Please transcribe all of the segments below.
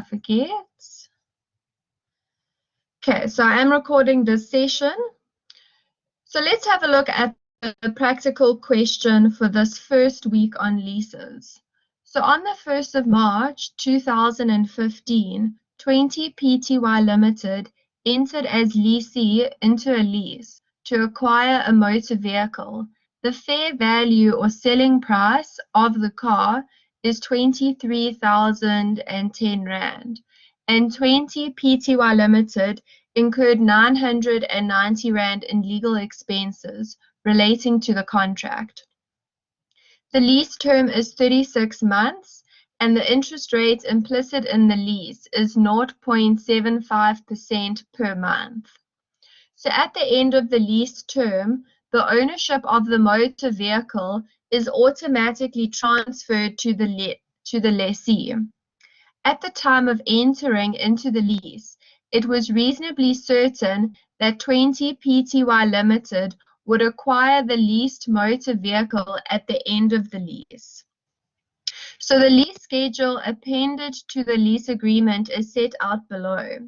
forget. Okay, so I am recording this session. So let's have a look at the practical question for this first week on leases. So on the 1st of March 2015, 20 Pty Limited entered as leasee into a lease to acquire a motor vehicle. The fair value or selling price of the car is 23,010 Rand, and 20 Pty Limited incurred 990 Rand in legal expenses relating to the contract. The lease term is 36 months, and the interest rate implicit in the lease is 0.75% per month. So at the end of the lease term, the ownership of the motor vehicle is automatically transferred to the lessee. At the time of entering into the lease, it was reasonably certain that 20 Pty Limited would acquire the leased motor vehicle at the end of the lease. So the lease schedule appended to the lease agreement is set out below.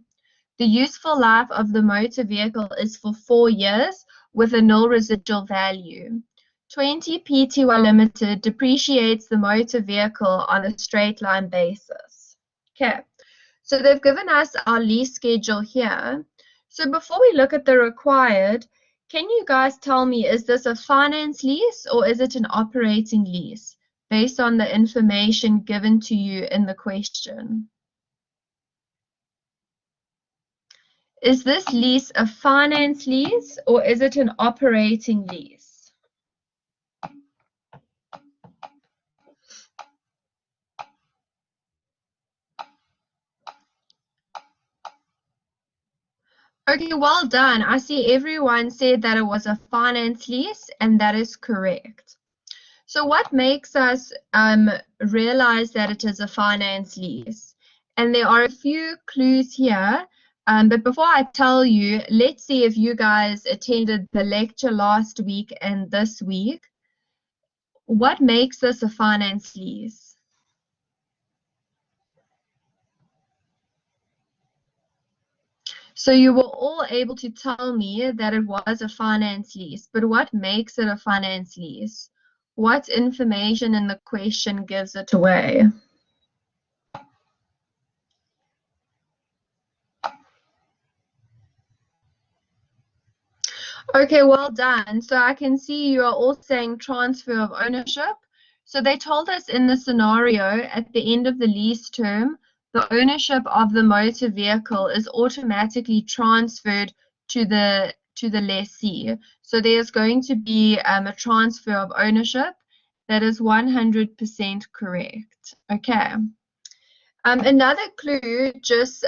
The useful life of the motor vehicle is for 4 years with a nil residual value. 20 Pty Limited depreciates the motor vehicle on a straight line basis. Okay, so they've given us our lease schedule here. So before we look at the required, can you guys tell me, is this a finance lease or is it an operating lease based on the information given to you in the question? Is this lease a finance lease or is it an operating lease? Okay, well done. I see everyone said that it was a finance lease, and that is correct. So what makes us realize that it is a finance lease? And there are a few clues here, but before I tell you, let's see if you guys attended the lecture last week and this week. What makes this a finance lease? So you were all able to tell me that it was a finance lease, but what makes it a finance lease? What information in the question gives it away? Okay, well done. So I can see you are all saying transfer of ownership. So they told us in the scenario at the end of the lease term, the ownership of the motor vehicle is automatically transferred to the lessee. So there's going to be a transfer of ownership. That is 100% correct. Okay. Another clue, just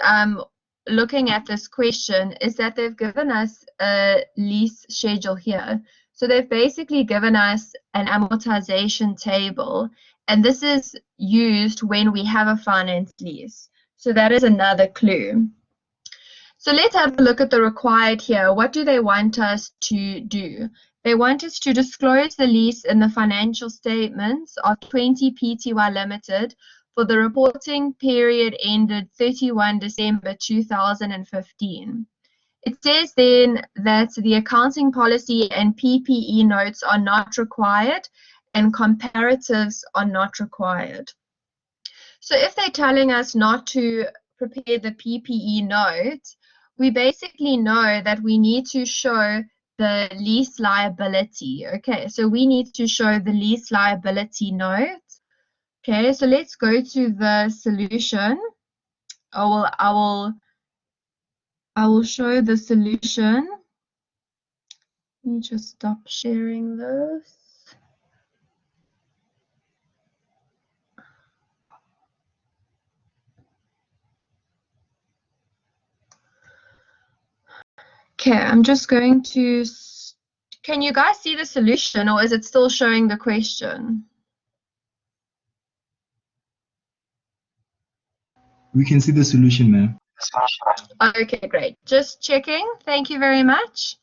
looking at this question, is that they've given us a lease schedule here. So they've basically given us an amortization table, and this is used when we have a finance lease. So that is another clue. So let's have a look at the required here. What do they want us to do? They want us to disclose the lease in the financial statements of 20 Pty Limited for the reporting period ended 31 December 2015. It says then that the accounting policy and PPE notes are not required and comparatives are not required. So if they're telling us not to prepare the PPE notes, we basically know that we need to show the lease liability. Okay, so we need to show the lease liability note. Okay, so let's go to the solution. I will show the solution. Let me just stop sharing this. Okay, I'm just going to, can you guys see the solution or is it still showing the question? We can see the solution, ma'am. Okay, great. Just checking. Thank you very much.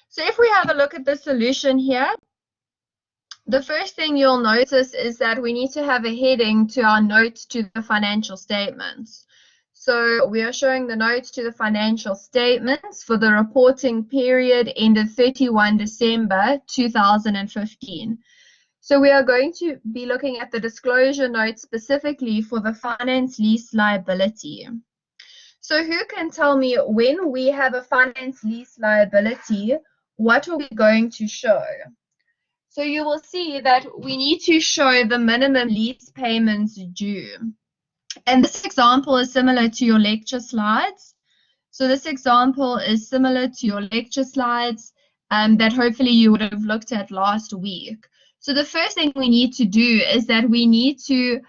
So if we have a look at the solution here, the first thing you'll notice is that we need to have a heading to our notes to the financial statements. So we are showing the notes to the financial statements for the reporting period ended 31 December 2015. So we are going to be looking at the disclosure notes specifically for the finance lease liability. So who can tell me, when we have a finance lease liability, what are we going to show? So you will see that we need to show the minimum lease payments due. And this example is similar to your lecture slides. So this example is similar to your lecture slides that hopefully you would have looked at last week. So the first thing we need to do is that we need to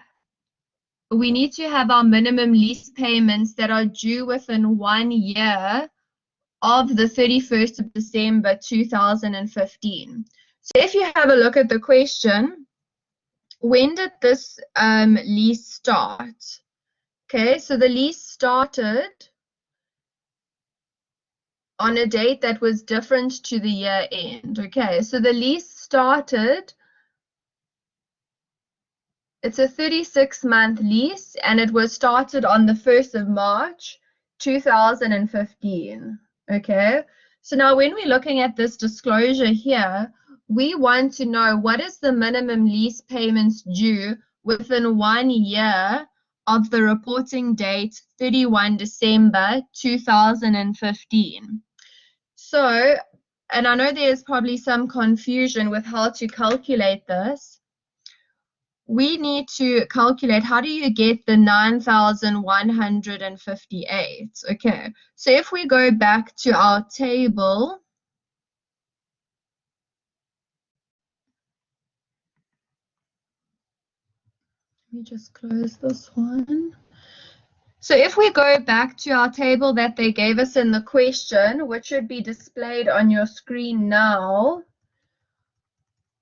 have our minimum lease payments that are due within 1 year of the 31st of December 2015. So if you have a look at the question, when did this lease start? Okay, so the lease started on a date that was different to the year end. Okay, so the lease started, it's a 36-month lease, and it was started on the 1st of March 2015. Okay, so now when we're looking at this disclosure here, we want to know what is the minimum lease payments due within 1 year of the reporting date 31 December 2015. So, and I know there's probably some confusion with how to calculate this. We need to calculate, how do you get the 9,158? Okay, so if we go back to our table, let me just close this one. So if we go back to our table that they gave us in the question, which should be displayed on your screen now,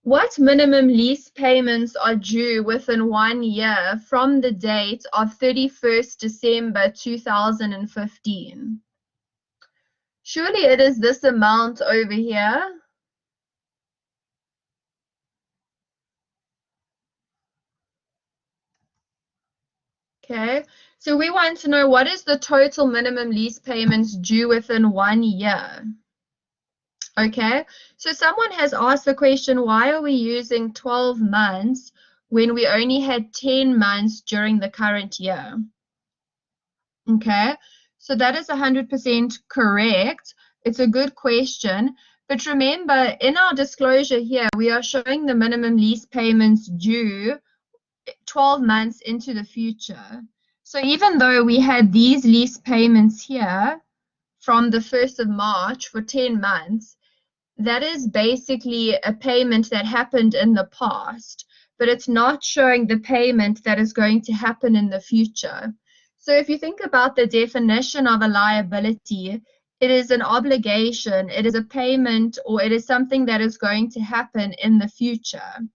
what minimum lease payments are due within 1 year from the date of 31st December 2015? Surely it is this amount over here. Okay, so we want to know, what is the total minimum lease payments due within 1 year? Okay, so someone has asked the question, why are we using 12 months when we only had 10 months during the current year? Okay, so that is 100% correct. It's a good question. But remember, in our disclosure here, we are showing the minimum lease payments due 12 months into the future. So even though we had these lease payments here from the 1st of March for 10 months, that is basically a payment that happened in the past, but it's not showing the payment that is going to happen in the future. So if you think about the definition of a liability, it is an obligation, it is a payment, or it is something that is going to happen in the future.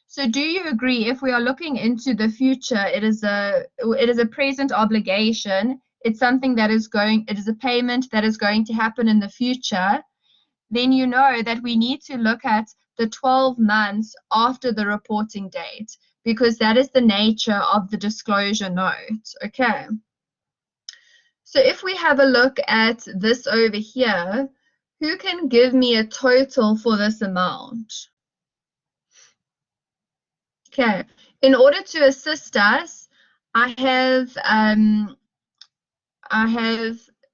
So do you agree, if we are looking into the future, it is a present obligation, it's something that is going, it is a payment that is going to happen in the future, then you know that we need to look at the 12 months after the reporting date, because that is the nature of the disclosure note. Okay. So if we have a look at this over here, who can give me a total for this amount? Okay. In order to assist us, I have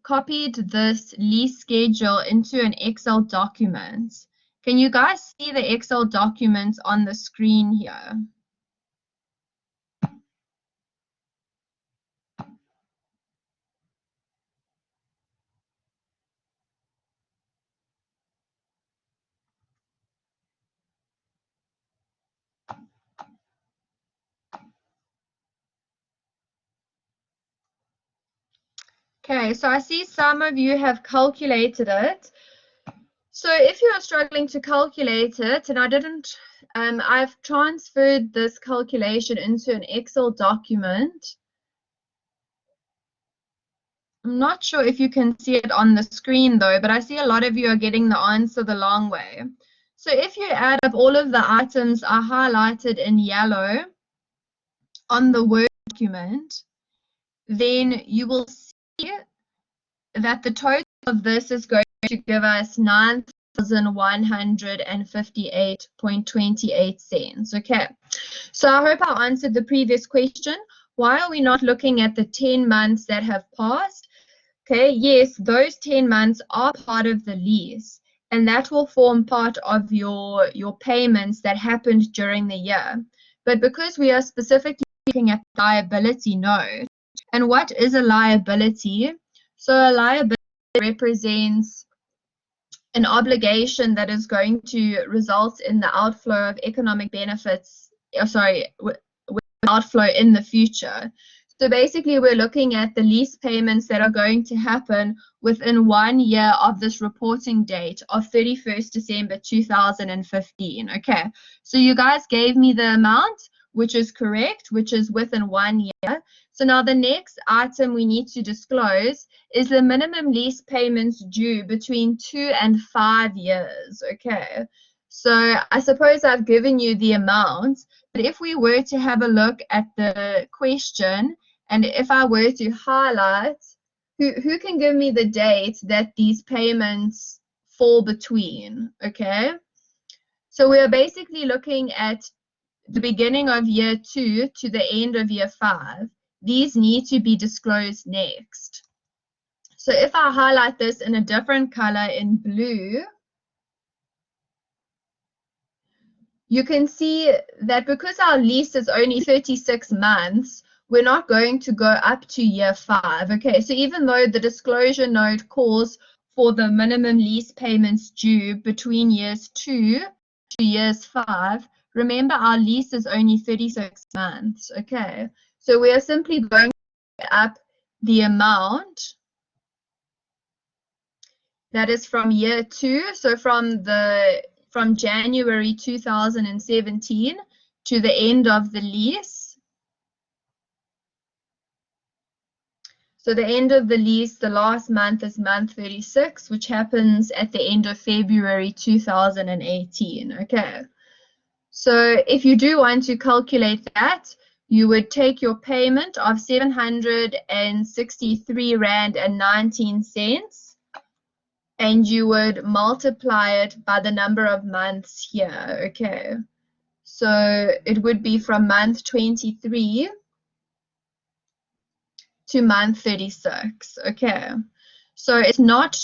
copied this lease schedule into an Excel document. Can you guys see the Excel document on the screen here? Okay, so I see some of you have calculated it. So if you are struggling to calculate it, and I've transferred this calculation into an Excel document. I'm not sure if you can see it on the screen though, but I see a lot of you are getting the answer the long way. So if you add up all of the items are highlighted in yellow on the Word document, then you will see that the total of this is going to give us 9,158.28 cents. Okay, so I hope I answered the previous question. Why are we not looking at the 10 months that have passed? Okay, yes, those 10 months are part of the lease, and that will form part of your payments that happened during the year. But because we are specifically looking at liability note, and what is a liability? So a liability represents an obligation that is going to result in the outflow of economic benefits, outflow in the future. So basically, we're looking at the lease payments that are going to happen within 1 year of this reporting date of 31st December 2015. Okay, so you guys gave me the amount, which is correct, which is within 1 year. So now the next item we need to disclose is the minimum lease payments due between 2 and 5 years. Okay, so I suppose I've given you the amount, but if we were to have a look at the question, and if I were to highlight, who can give me the date that these payments fall between? Okay, so we're basically looking at the beginning of year 2 to the end of year 5. These need to be disclosed next. So if I highlight this in a different color in blue, you can see that because our lease is only 36 months, we're not going to go up to year 5. Okay, so even though the disclosure note calls for the minimum lease payments due between years 2 to years 5, remember our lease is only 36 months. Okay, so we are simply going to up the amount that is from year 2, so from January 2017 to the end of the lease. So the end of the lease, the last month is month 36, which happens at the end of February 2018. Okay, so if you do want to calculate that, you would take your payment of 763 Rand and 19 cents, and you would multiply it by the number of months here. Okay, so it would be from month 23 to month 36. Okay, so it's not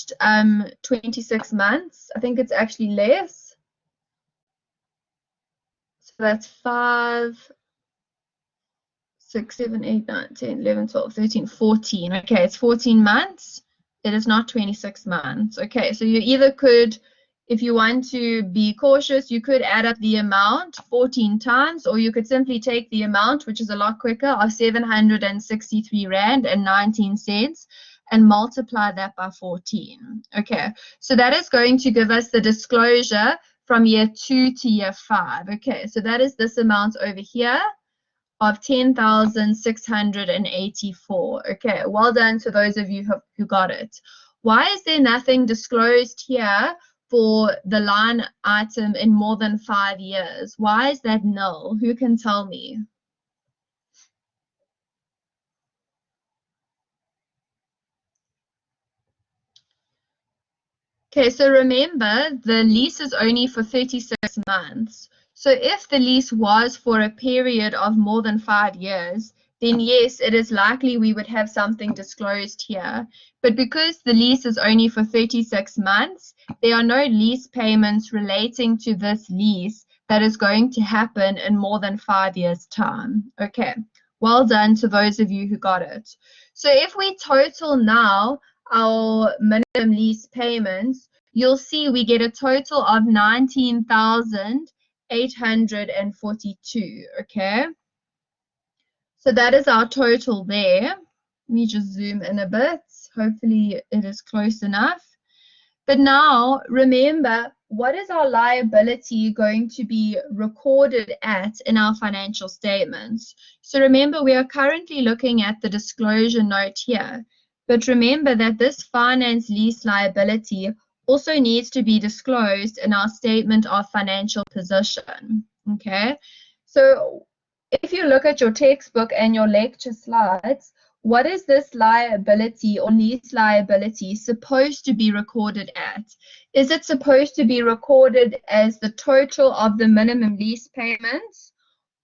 26 months. I think it's actually less. So that's 5, 6, 7, 8, 9, 10, 11, 12, 13, 14. Okay, it's 14 months. It is not 26 months. Okay, so you either could, if you want to be cautious, you could add up the amount 14 times, or you could simply take the amount, which is a lot quicker, of 763 Rand and 19 cents, and multiply that by 14. Okay, so that is going to give us the disclosure from year 2 to year 5. Okay, so that is this amount over here of 10,684. Okay, well done to those of you who got it. Why is there nothing disclosed here for the line item in more than 5 years? Why is that null? Who can tell me? Okay, so remember, the lease is only for 36 months. So if the lease was for a period of more than 5 years, then yes, it is likely we would have something disclosed here. But because the lease is only for 36 months, there are no lease payments relating to this lease that is going to happen in more than 5 years' time. Okay, well done to those of you who got it. So if we total now our minimum lease payments, you'll see we get a total of 19,842. Okay, so that is our total there. Let me just zoom in a bit. Hopefully it is close enough. But now remember, what is our liability going to be recorded at in our financial statements? So remember, we are currently looking at the disclosure note here. But remember that this finance lease liability also needs to be disclosed in our statement of financial position. Okay, so if you look at your textbook and your lecture slides, what is this liability or lease liability supposed to be recorded at? Is it supposed to be recorded as the total of the minimum lease payments,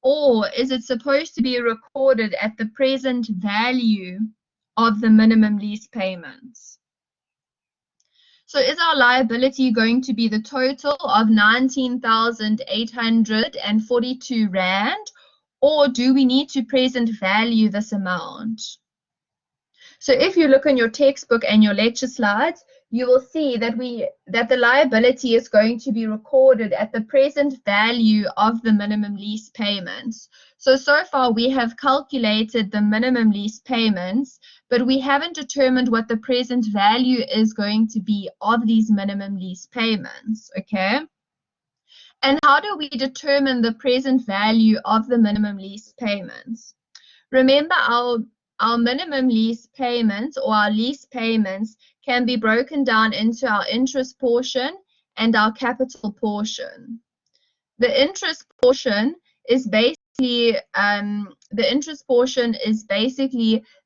or is it supposed to be recorded at the present value of the minimum lease payments? So is our liability going to be the total of 19,842 Rand, or do we need to present value this amount? So if you look in your textbook and your lecture slides, you will see that the liability is going to be recorded at the present value of the minimum lease payments. So far we have calculated the minimum lease payments, but we haven't determined what the present value is going to be of these minimum lease payments, okay? And how do we determine the present value of the minimum lease payments? Remember, our minimum lease payments or our lease payments can be broken down into our interest portion and our capital portion. The interest portion is basically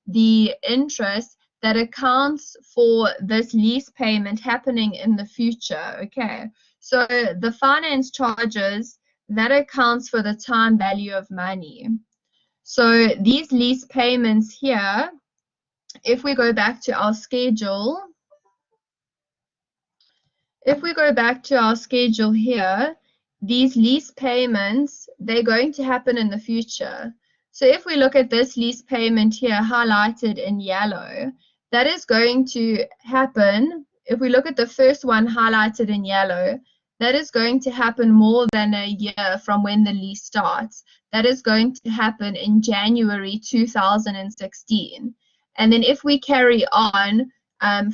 the interest that accounts for this lease payment happening in the future. Okay, so the finance charges, that accounts for the time value of money. So these lease payments here, if we go back to our schedule, here, these lease payments, they're going to happen in the future. So if we look at this lease payment here highlighted in yellow, that is going to happen. If we look at the first one highlighted in yellow, that is going to happen more than a year from when the lease starts. That is going to happen in January 2016. And then if we carry on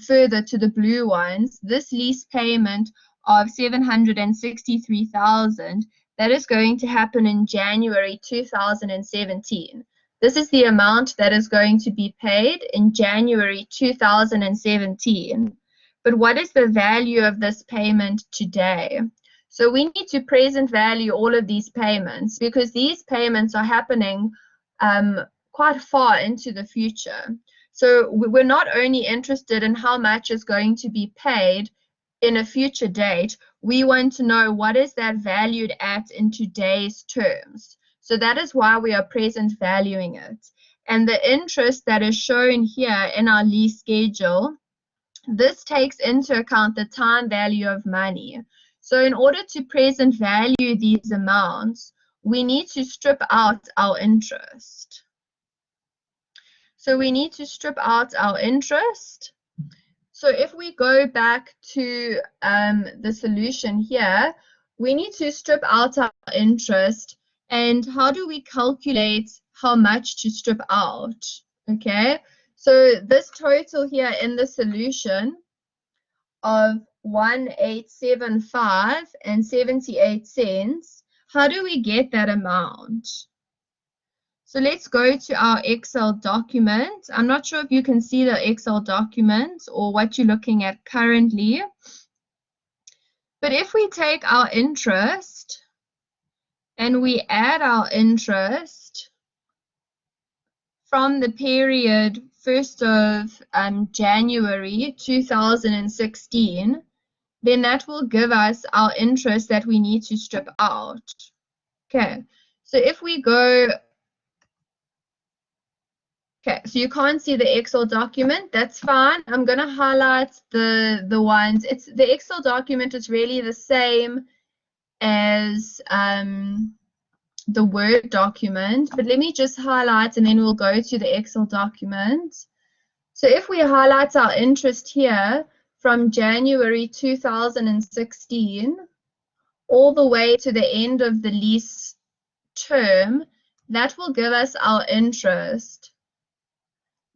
further to the blue ones, this lease payment of 763,000, that is going to happen in January 2017. This is the amount that is going to be paid in January 2017. But what is the value of this payment today? So we need to present value all of these payments because these payments are happening quite far into the future. So we're not only interested in how much is going to be paid in a future date, we want to know what is that valued at in today's terms. So that is why we are present valuing it. And the interest that is shown here in our lease schedule, this takes into account the time value of money. So in order to present value these amounts, we need to strip out our interest. So we need to strip out our interest. So if we go back to the solution here, we need to strip out our interest. And how do we calculate how much to strip out? Okay, so this total here in the solution of 1875 and 78 cents, how do we get that amount? So let's go to our Excel document. I'm not sure if you can see the Excel document or what you're looking at currently. But if we take our interest and we add our interest from the period 1st of January 2016, then that will give us our interest that we need to strip out. Okay, so if we go, okay, so you can't see the Excel document, that's fine. I'm going to highlight the ones. The Excel document is really the same as the Word document, but let me just highlight and then we'll go to the Excel document. So if we highlight our interest here from January 2016 all the way to the end of the lease term, that will give us our interest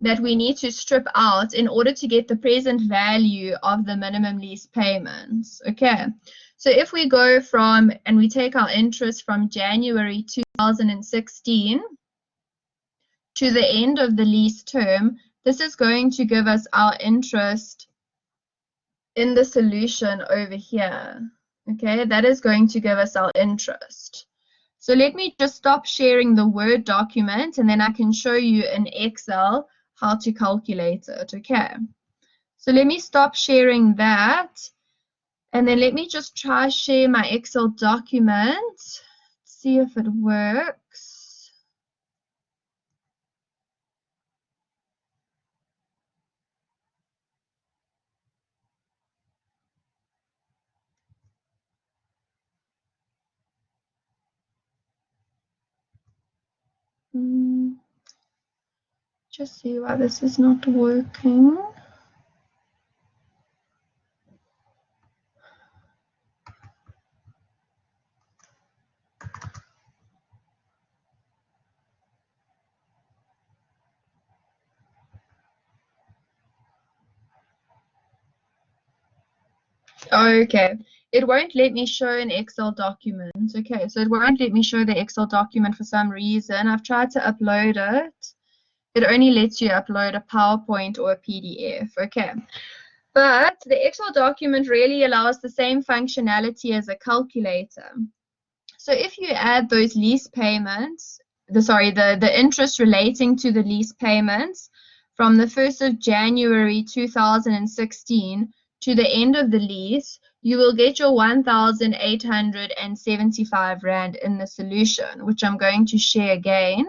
that we need to strip out in order to get the present value of the minimum lease payments. Okay, so if we go from and we take our interest from January 2016 to the end of the lease term, this is going to give us our interest in the solution over here. Okay, that is going to give us our interest. So let me just stop sharing the Word document and then I can show you in Excel how to calculate it. Okay, so let me stop sharing that, and then let me just try share my Excel document, see if it works. Just see why this is not working. Okay, it won't let me show an Excel document. Okay, so it won't let me show the Excel document for some reason. I've tried to upload it. It only lets you upload a PowerPoint or a PDF. Okay, but the Excel document really allows the same functionality as a calculator. So if you add those lease payments, the interest relating to the lease payments from the 1st of January 2016 to the end of the lease, you will get your 1,875 Rand in the solution, which I'm going to share again.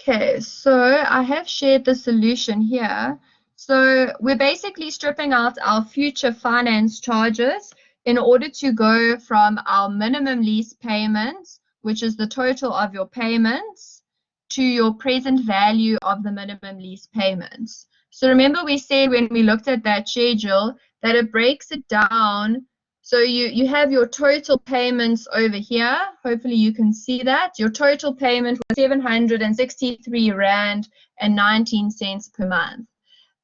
Okay, so I have shared the solution here. So we're basically stripping out our future finance charges in order to go from our minimum lease payments, which is the total of your payments, to your present value of the minimum lease payments. So remember we said when we looked at that schedule that it breaks it down. So you have your total payments over here. Hopefully you can see that. Your total payment was 763 Rand and 19 cents per month.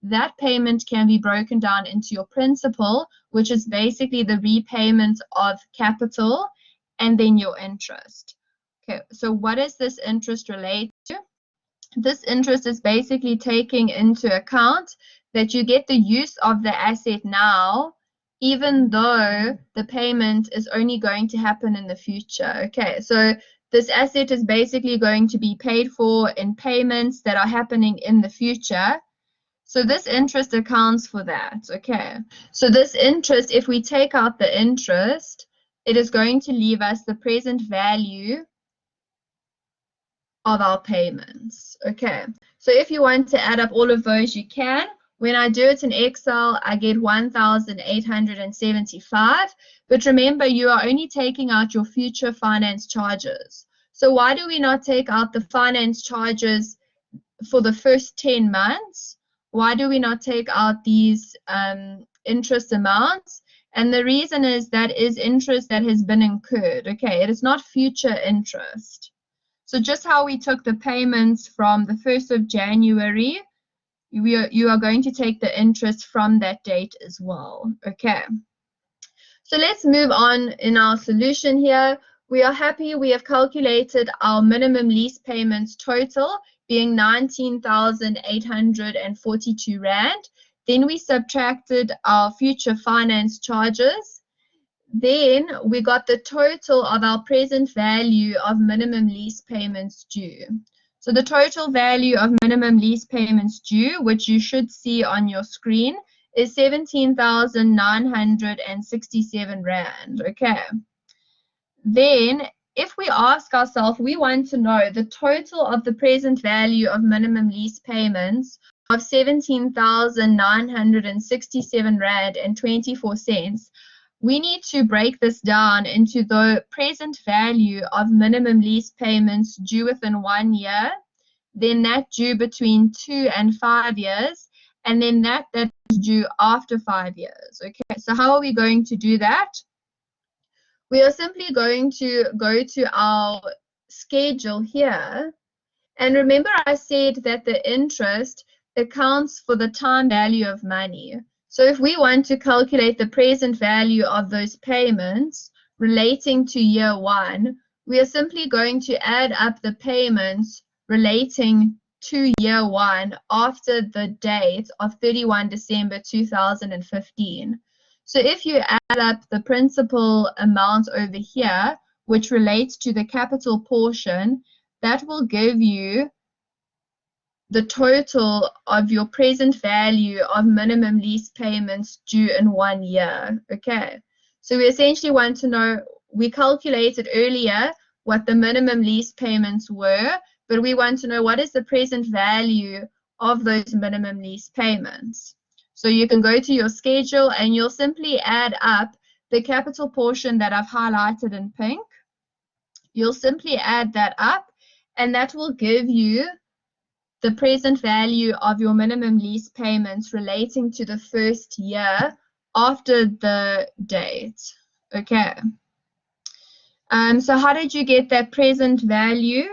That payment can be broken down into your principal, which is basically the repayment of capital, and then your interest. Okay, so what does this interest relate to? This interest is basically taking into account that you get the use of the asset now, even though the payment is only going to happen in the future. Okay, so this asset is basically going to be paid for in payments that are happening in the future. So this interest accounts for that. Okay, so this interest, if we take out the interest, it is going to leave us the present value of our payments. Okay, so if you want to add up all of those, you can. When I do it in Excel, I get 1,875. But remember, you are only taking out your future finance charges. So why do we not take out the finance charges for the first 10 months? Why do we not take out these interest amounts? And the reason is that is interest that has been incurred. Okay, it is not future interest. So just how we took the payments from the 1st of January, you are going to take the interest from that date as well. Okay. So let's move on in our solution here. We are happy we have calculated our minimum lease payments total being 19,842 Rand. Then we subtracted our future finance charges. Then we got the total of our present value of minimum lease payments due. So the total value of minimum lease payments due, which you should see on your screen, is 17,967 Rand. Okay. Then if we ask ourselves, we want to know the total of the present value of minimum lease payments of 17,967 Rand and 24 cents. We need to break this down into the present value of minimum lease payments due within 1 year, then that due between 2 and 5 years, and then that is due after 5 years. Okay, so how are we going to do that? We are simply going to go to our schedule here. And remember I said that the interest accounts for the time value of money. So if we want to calculate the present value of those payments relating to year 1, we are simply going to add up the payments relating to year 1 after the date of 31 December 2015. So if you add up the principal amount over here, which relates to the capital portion, that will give you the total of your present value of minimum lease payments due in 1 year. Okay, so we essentially want to know, we calculated earlier what the minimum lease payments were, but we want to know what is the present value of those minimum lease payments. So you can go to your schedule and you'll simply add up the capital portion that I've highlighted in pink. You'll simply add that up, and that will give you the present value of your minimum lease payments relating to the first year after the date. Okay. So how did you get that present value?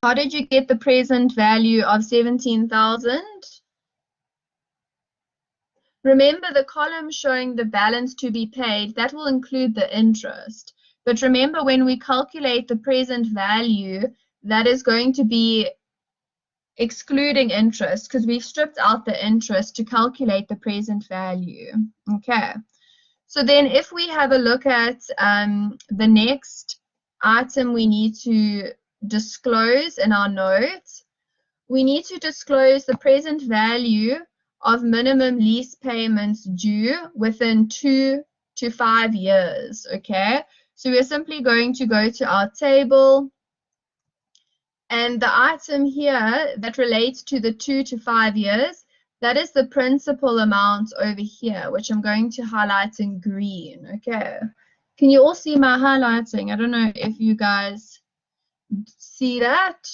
How did you get the present value of 17,000? Remember, the column showing the balance to be paid, that will include the interest. But remember, when we calculate the present value, that is going to be excluding interest, because we've stripped out the interest to calculate the present value. Okay, so then if we have a look at the next item we need to disclose in our notes, we need to disclose the present value of minimum lease payments due within 2 to 5 years. Okay, so we're simply going to go to our table, and the item here that relates to the 2 to 5 years, that is the principal amount over here, which I'm going to highlight in green. Okay, can you all see my highlighting? I don't know if you guys see that.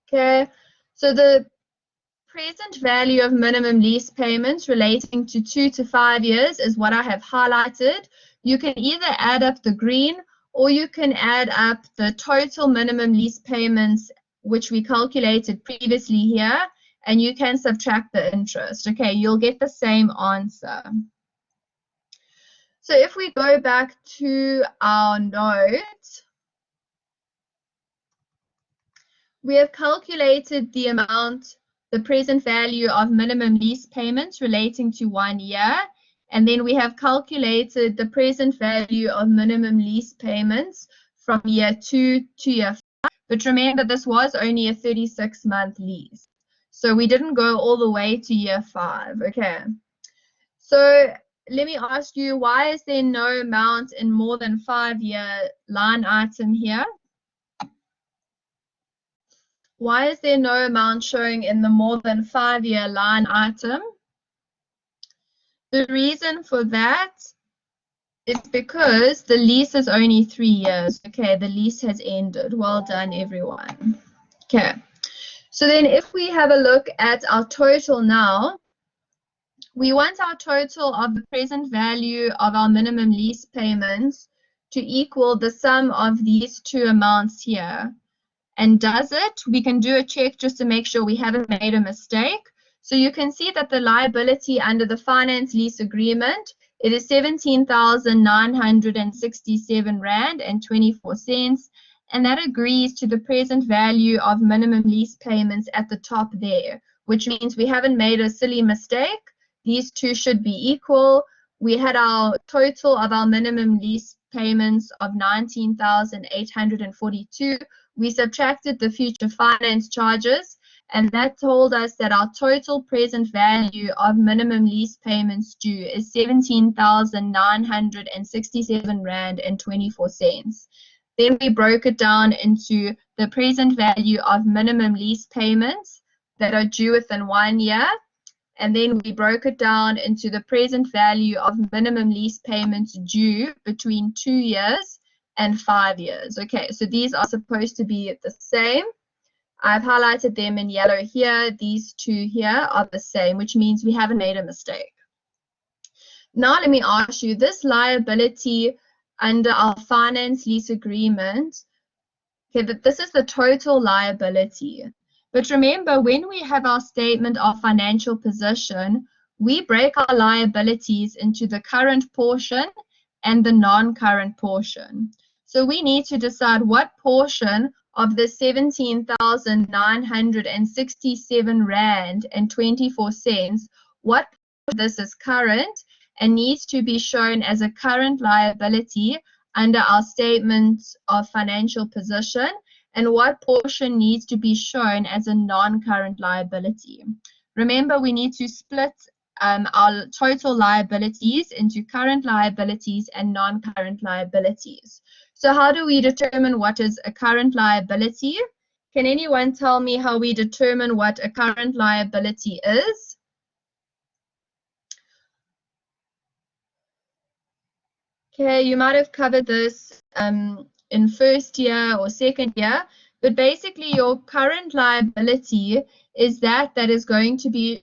Okay, so the present value of minimum lease payments relating to 2 to 5 years is what I have highlighted. You can either add up the green, or you can add up the total minimum lease payments, which we calculated previously here, and you can subtract the interest. Okay, you'll get the same answer. So if we go back to our note, we have calculated the amount, the present value of minimum lease payments relating to 1 year, and then we have calculated the present value of minimum lease payments from year 2 to year 5. But remember, this was only a 36-month lease, so we didn't go all the way to year 5. Okay, so let me ask you, why is there no amount in more than 5-year line item here? Why is there no amount showing in the more than 5-year line item? The reason for that is because the lease is only 3 years. Okay, the lease has ended. Well done, everyone. Okay, so then if we have a look at our total now, we want our total of the present value of our minimum lease payments to equal the sum of these two amounts here. And does it? We can do a check just to make sure we haven't made a mistake. So you can see that the liability under the finance lease agreement, it is 17,967 Rand and 24 cents. And that agrees to the present value of minimum lease payments at the top there, which means we haven't made a silly mistake. These two should be equal. We had our total of our minimum lease payments of 19,842. We subtracted the future finance charges, and that told us that our total present value of minimum lease payments due is 17,967 Rand and 24 cents. Then we broke it down into the present value of minimum lease payments that are due within 1 year, and then we broke it down into the present value of minimum lease payments due between 2 years and 5 years. Okay, so these are supposed to be the same. I've highlighted them in yellow here. These two here are the same, which means we haven't made a mistake. Now let me ask you, this liability under our finance lease agreement, okay, this is the total liability. But remember, when we have our statement of financial position, we break our liabilities into the current portion and the non-current portion. So we need to decide what portion of the 17,967 Rand and 24 cents, what this is current and needs to be shown as a current liability under our statement of financial position, and what portion needs to be shown as a non-current liability. Remember, we need to split our total liabilities into current liabilities and non-current liabilities. So how do we determine what is a current liability? Can anyone tell me how we determine what a current liability is? Okay, you might have covered this in first year or second year, but basically your current liability is that is going to be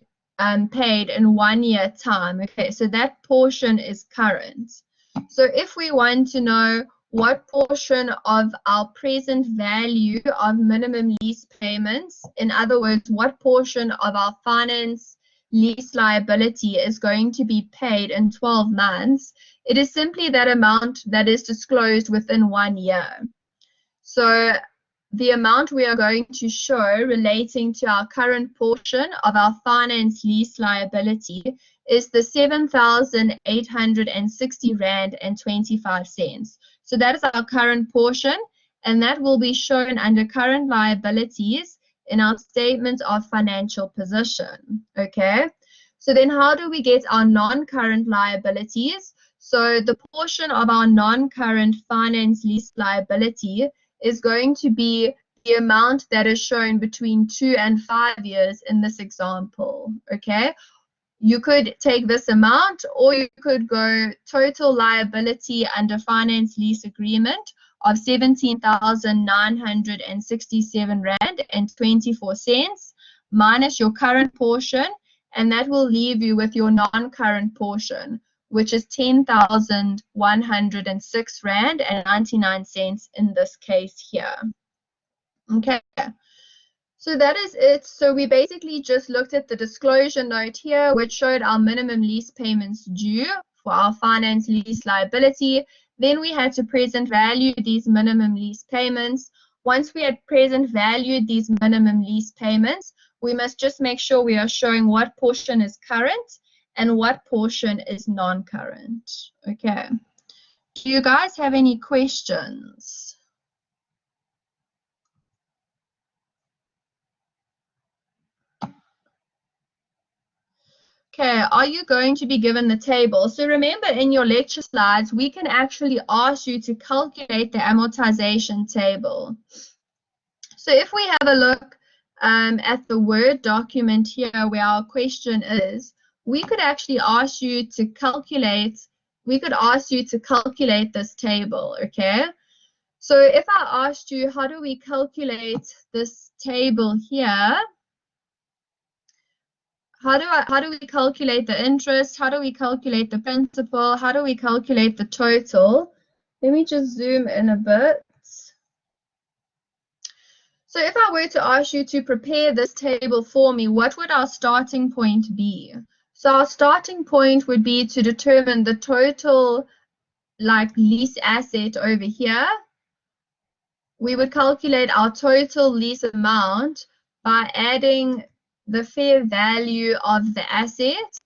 paid in 1 year time. Okay, so that portion is current. So if we want to know what portion of our present value of minimum lease payments, in other words, what portion of our finance lease liability is going to be paid in 12 months, it is simply that amount that is disclosed within 1 year. So the amount we are going to show relating to our current portion of our finance lease liability is the 7,860 Rand and 25 cents. So that is our current portion, and that will be shown under current liabilities in our statement of financial position. Okay, so then how do we get our non-current liabilities? So the portion of our non-current finance lease liability is going to be the amount that is shown between 2 and 5 years in this example. Okay, you could take this amount, or you could go total liability under finance lease agreement of 17,967 Rand and 24 cents minus your current portion, and that will leave you with your non-current portion, which is 10,106 Rand and 99 cents in this case here. Okay, so that is it. So we basically just looked at the disclosure note here, which showed our minimum lease payments due for our finance lease liability. Then we had to present value these minimum lease payments. Once we had present valued these minimum lease payments, we must just make sure we are showing what portion is current and what portion is non-current. Okay. Do you guys have any questions? Okay, are you going to be given the table? So remember, in your lecture slides, we can actually ask you to calculate the amortization table. So if we have a look at the Word document here where our question is, we could actually ask you to calculate, this table, okay? So if I asked you, how do we calculate this table here? How do we calculate the interest? How do we calculate the principal? How do we calculate the total? Let me just zoom in a bit. So if I were to ask you to prepare this table for me, what would our starting point be? So our starting point would be to determine the total lease asset over here. We would calculate our total lease amount by adding the fair value of the asset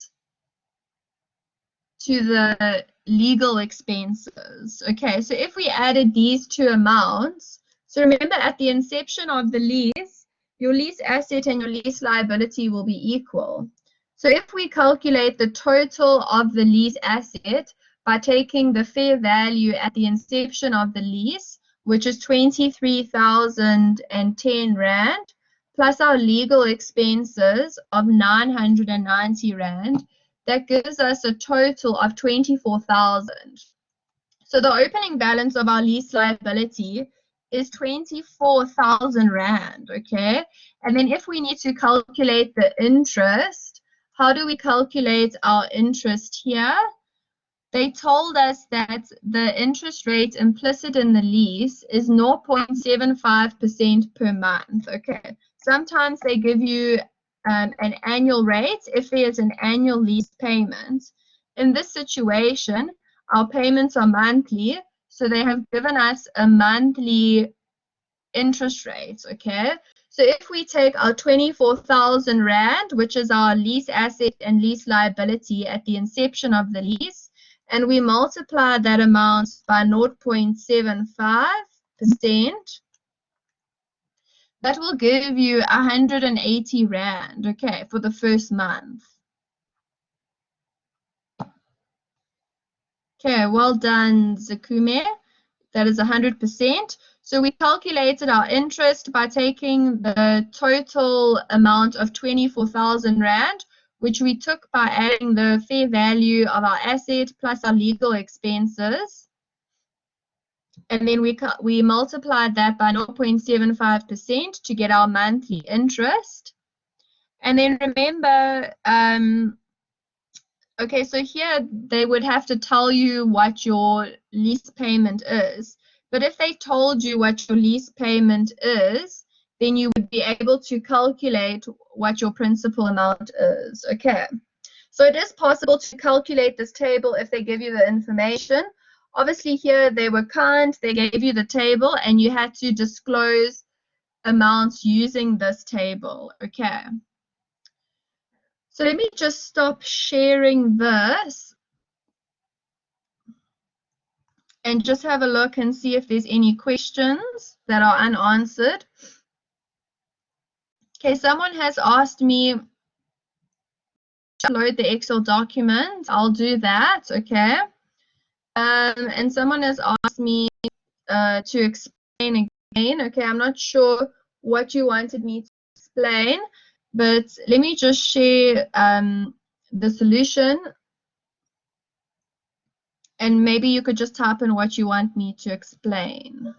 to the legal expenses. Okay, so if we added these two amounts, so remember at the inception of the lease, your lease asset and your lease liability will be equal. So if we calculate the total of the lease asset by taking the fair value at the inception of the lease, which is 23,010 Rand, plus our legal expenses of 990 Rand, that gives us a total of 24,000. So the opening balance of our lease liability is 24,000 Rand, okay? And then if we need to calculate the interest, how do we calculate our interest here? They told us that the interest rate implicit in the lease is 0.75% per month, okay? Sometimes they give you an annual rate if there's an annual lease payment. In this situation, our payments are monthly, so they have given us a monthly interest rate, okay? So if we take our 24,000 Rand, which is our lease asset and lease liability at the inception of the lease, and we multiply that amount by 0.75%, that will give you 180 Rand, okay, for the first month. Okay, well done, Zakume. That is 100%. So we calculated our interest by taking the total amount of 24,000 Rand, which we took by adding the fair value of our asset plus our legal expenses. And then we multiplied that by 0.75% to get our monthly interest. And then remember, okay, so here they would have to tell you what your lease payment is. But if they told you what your lease payment is, then you would be able to calculate what your principal amount is. Okay, so it is possible to calculate this table if they give you the information. Obviously here they were kind, they gave you the table and you had to disclose amounts using this table. Okay. So let me just stop sharing this and just have a look and see if there's any questions that are unanswered. Okay, someone has asked me to upload the Excel document. I'll do that, okay. And someone has asked me to explain again. Okay, I'm not sure what you wanted me to explain, but let me just share the solution. And maybe you could just type in what you want me to explain.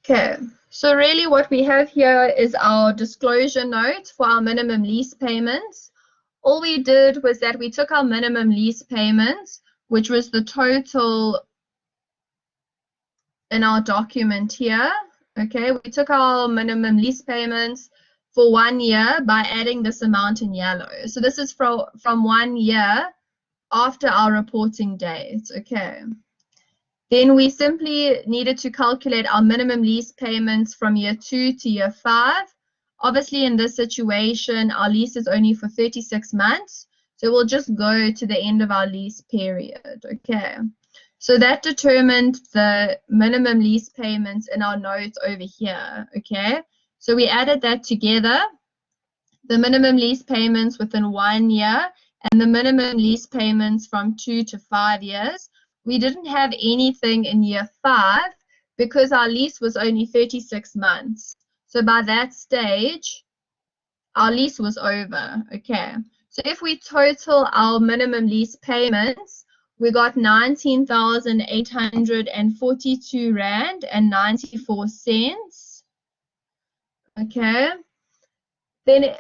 Okay, so really what we have here is our disclosure note for our minimum lease payments. All we did was that we took our minimum lease payments, which was the total in our document here. Okay, we took our minimum lease payments for 1 year by adding this amount in yellow. So this is from 1 year after our reporting date. Okay. Then we simply needed to calculate our minimum lease payments from year 2 to year 5. Obviously, in this situation, our lease is only for 36 months. So we'll just go to the end of our lease period. Okay. So that determined the minimum lease payments in our notes over here. Okay. So we added that together, the minimum lease payments within 1 year and the minimum lease payments from 2 to 5 years. We didn't have anything in year 5 because our lease was only 36 months. So by that stage, our lease was over. Okay. So if we total our minimum lease payments, we got 19,842 Rand and 94 cents. Okay. Then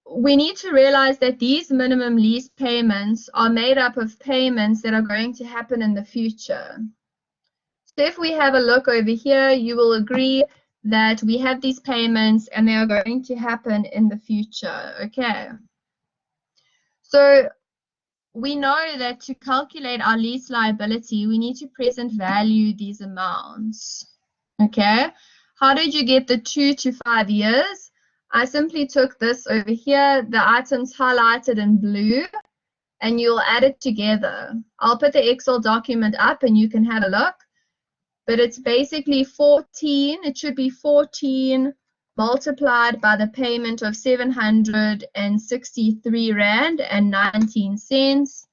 we need to realize that these minimum lease payments are made up of payments that are going to happen in the future. So if we have a look over here, you will agree that we have these payments and they are going to happen in the future. Okay. So we know that to calculate our lease liability, we need to present value these amounts. Okay. How did you get the 2 to 5 years? I simply took this over here, the items highlighted in blue, and you'll add it together. I'll put the Excel document up and you can have a look. But it's basically 14, it should be 14 multiplied by the payment of 763 Rand and 19 cents.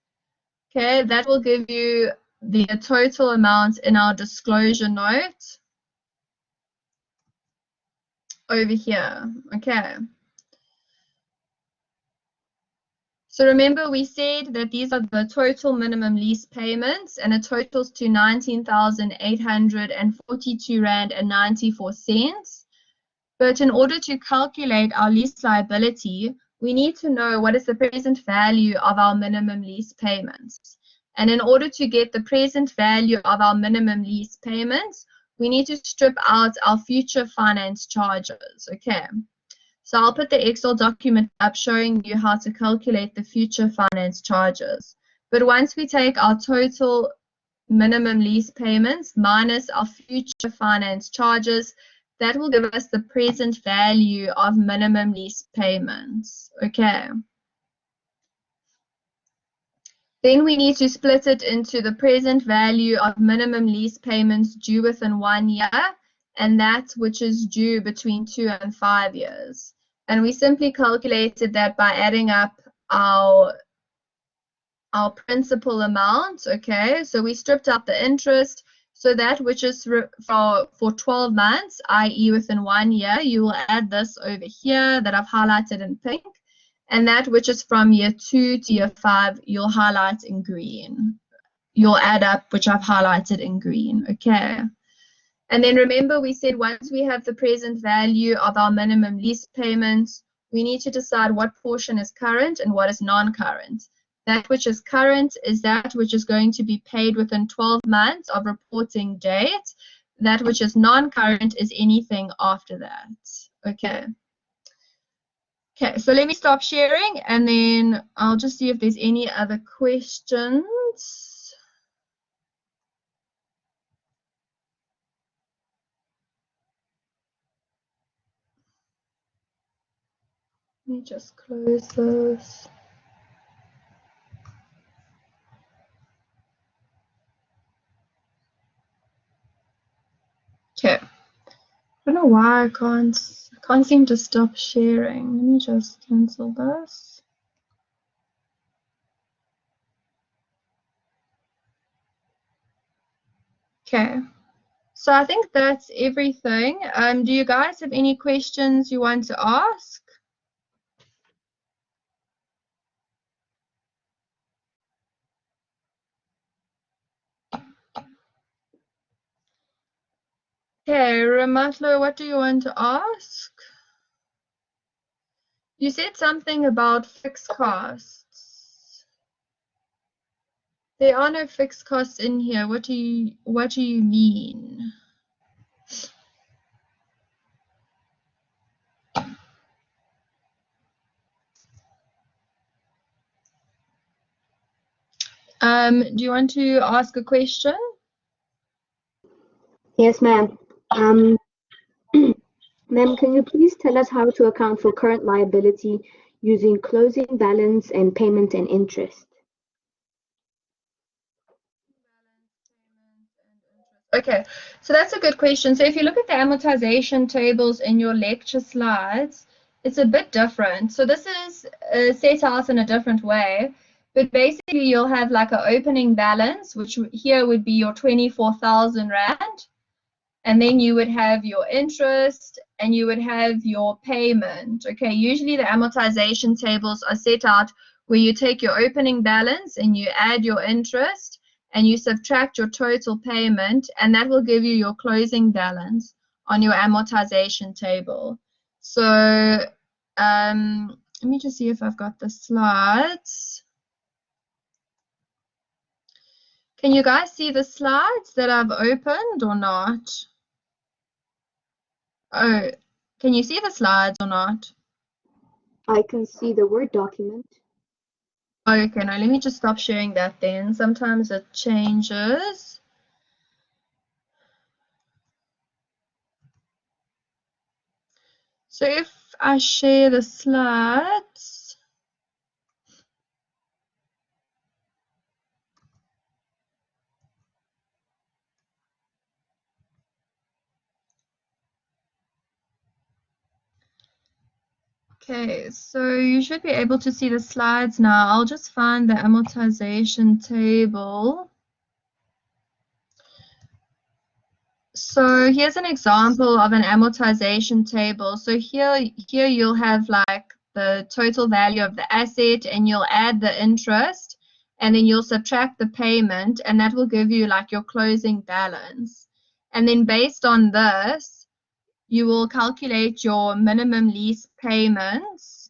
Okay, that will give you the total amount in our disclosure note over here. Okay. So remember we said that these are the total minimum lease payments and it totals to 19,842 Rand and 94 cents. But in order to calculate our lease liability, we need to know what is the present value of our minimum lease payments. And in order to get the present value of our minimum lease payments, we need to strip out our future finance charges. Okay. So I'll put the Excel document up showing you how to calculate the future finance charges. But once we take our total minimum lease payments minus our future finance charges, that will give us the present value of minimum lease payments. Okay. Then we need to split it into the present value of minimum lease payments due within 1 year and that which is due between 2 and 5 years. And we simply calculated that by adding up our principal amount. Okay, so we stripped out the interest. So that which is for 12 months, i.e. within 1 year, you will add this over here that I've highlighted in pink. And that which is from year 2 to year 5, you'll highlight in green. You'll add up, which I've highlighted in green. Okay. And then remember, we said once we have the present value of our minimum lease payments, we need to decide what portion is current and what is non-current. That which is current is that which is going to be paid within 12 months of reporting date. That which is non-current is anything after that. Okay. Okay, so let me stop sharing and then I'll just see if there's any other questions. Let me just close this. Okay. I don't know why I can't seem to stop sharing. Let me just cancel this. Okay. So I think that's everything. Do you guys have any questions you want to ask? Okay, Ramatlo, what do you want to ask? You said something about fixed costs. There are no fixed costs in here. What do you mean? Do you want to ask a question? Yes, ma'am. Ma'am, can you please tell us how to account for current liability using closing balance and payment and interest? Okay, so that's a good question. So if you look at the amortization tables in your lecture slides, it's a bit different. So this is set out in a different way, but basically you'll have like an opening balance, which here would be your 24,000 Rand. And then you would have your interest and you would have your payment. Okay, usually the amortization tables are set out where you take your opening balance and you add your interest and you subtract your total payment, and that will give you your closing balance on your amortization table. So let me just see if I've got the slides. Can you guys see the slides that I've opened or not? Oh, can you see the slides or not? I can see the Word document. Okay, now let me just stop sharing that then. Sometimes it changes. So if I share the slides, okay, so you should be able to see the slides now. I'll just find the amortization table. So here's an example of an amortization table. So here you'll have like the total value of the asset and you'll add the interest and then you'll subtract the payment and that will give you like your closing balance. And then based on this, you will calculate your minimum lease payments.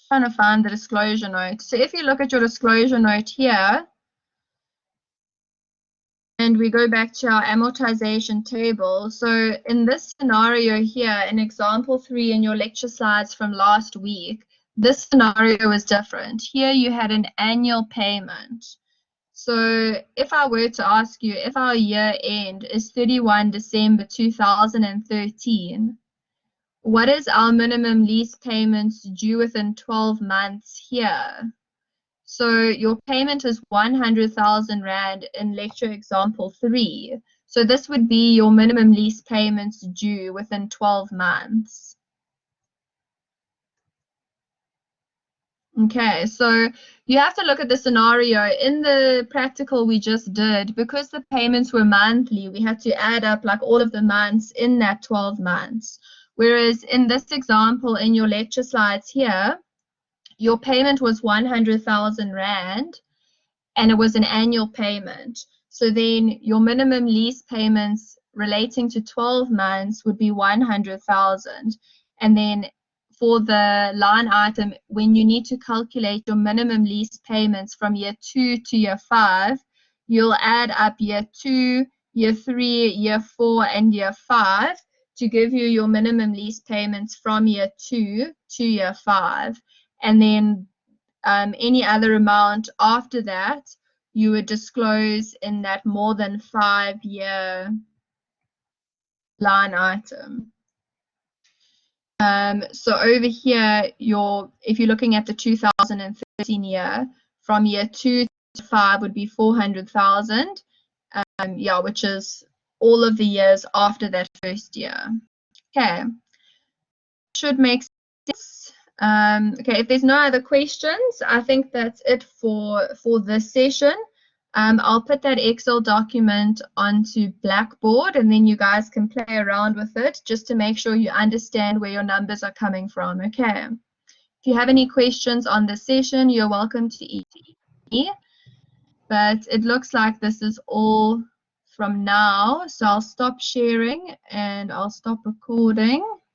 Trying to find the disclosure note. So if you look at your disclosure note here, and we go back to our amortization table. So in this scenario here, in example 3 in your lecture slides from last week, this scenario was different. Here you had an annual payment. So if I were to ask you if our year end is 31 December 2013, what is our minimum lease payments due within 12 months here? So your payment is 100,000 Rand in lecture example 3. So this would be your minimum lease payments due within 12 months. Okay, so you have to look at the scenario. In the practical we just did, because the payments were monthly, we had to add up like all of the months in that 12 months. Whereas in this example in your lecture slides here, your payment was 100,000 Rand and it was an annual payment. So then your minimum lease payments relating to 12 months would be 100,000. And then for the line item, when you need to calculate your minimum lease payments from year 2 to year 5, you'll add up year 2, year 3, year 4, and year 5 to give you your minimum lease payments from year 2 to year 5. And then any other amount after that, you would disclose in that more than 5-year line item. So over here, if you're looking at the 2013 year, from year 2 to 5 would be 400,000, yeah, which is all of the years after that first year. Okay, should make sense. Okay, if there's no other questions, I think that's it for this session. I'll put that Excel document onto Blackboard and then you guys can play around with it just to make sure you understand where your numbers are coming from, okay? If you have any questions on this session, you're welcome to email me. But it looks like this is all from now, so I'll stop sharing and I'll stop recording.